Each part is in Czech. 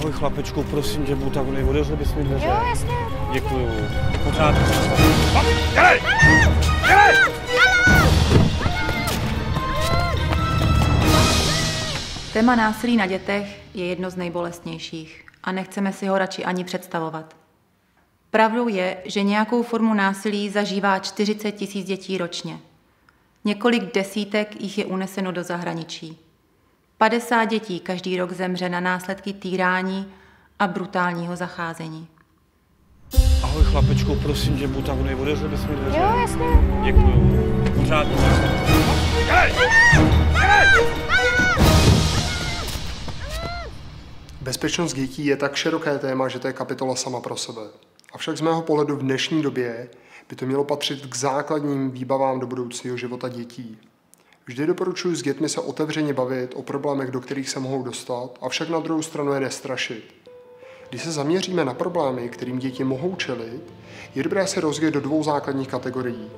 Ahoj chlapečku, prosím tě, buď tak neodevřel bys mi dveře. Jo, jasně. Děkuju. Pořád. Dělej! Dělej! Téma násilí na dětech je jedno z nejbolestnějších a nechceme si ho radši ani představovat. Pravdou je, že nějakou formu násilí zažívá 40 000 dětí ročně. Několik desítek jich je uneseno do zahraničí. 50 dětí každý rok zemře na následky týrání a brutálního zacházení. Ahoj chlapečku, prosím tě, buď tak neodevřel bys mi dveře. Jo, jasně. Děkuju. Pořád. Dělej! Bezpečnost dětí je tak široké téma, že to je kapitola sama pro sebe. Avšak z mého pohledu v dnešní době by to mělo patřit k základním výbavám do budoucího života dětí. Vždy doporučuji s dětmi se otevřeně bavit o problémech, do kterých se mohou dostat, avšak na druhou stranu je nestrašit. Když se zaměříme na problémy, kterým děti mohou čelit, je dobré se rozdělit do dvou základních kategorií.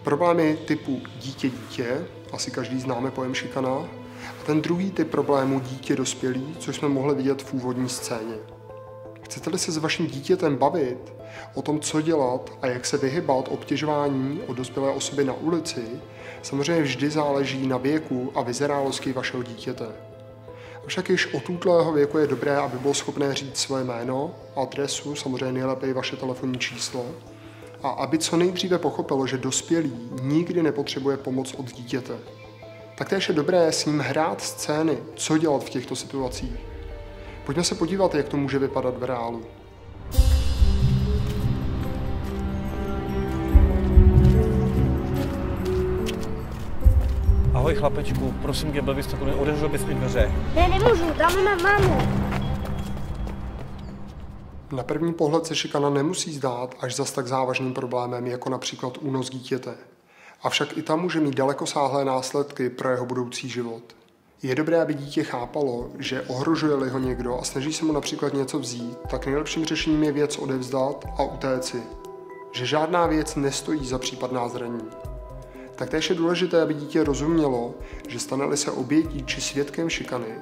Problémy typu dítě, asi každý známe pojem šikana, a ten druhý typ problémů dítě-dospělý, což jsme mohli vidět v úvodní scéně. Chcete-li se s vaším dítětem bavit o tom, co dělat a jak se vyhybat obtěžování od dospělé osoby na ulici, samozřejmě vždy záleží na věku a vyzrálosti vašeho dítěte. Avšak již od útlého věku je dobré, aby bylo schopné říct svoje jméno, adresu, samozřejmě nejlépe i vaše telefonní číslo, a aby co nejdříve pochopilo, že dospělý nikdy nepotřebuje pomoc od dítěte. Taktéž je dobré s ním hrát scény, co dělat v těchto situacích. Pojďme se podívat, jak to může vypadat v reálu. Ahoj chlapečku, prosím tě, byl bys tak neodevřel bys mi dveře. Ne, nemůžu, tam mám mámu. Na první pohled se šikana nemusí zdát až zas tak závažným problémem, jako například únos dítěte. Avšak i tam může mít dalekosáhlé následky pro jeho budoucí život. Je dobré, aby dítě chápalo, že ohrožuje-li ho někdo a snaží se mu například něco vzít, tak nejlepším řešením je věc odevzdat a utéci. Že žádná věc nestojí za případná zranění. Taktéž je důležité, aby dítě rozumělo, že stane-li se obětí či svědkem šikany,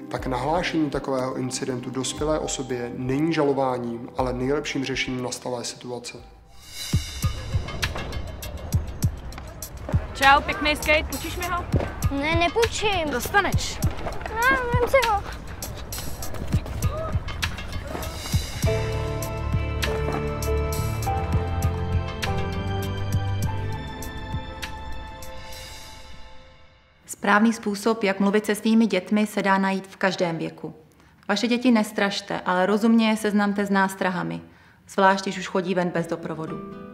tak nahlášení takového incidentu dospělé osobě není žalováním, ale nejlepším řešením nastalé situace. Čau, pěkný skate, půjčíš mi ho? Ne, nepůjčím. Dostaneš. Vem si ho. Správný způsob, jak mluvit se svými dětmi, se dá najít v každém věku. Vaše děti nestrašte, ale rozumně je seznamte s nástrahami, zvlášť když už chodí ven bez doprovodu.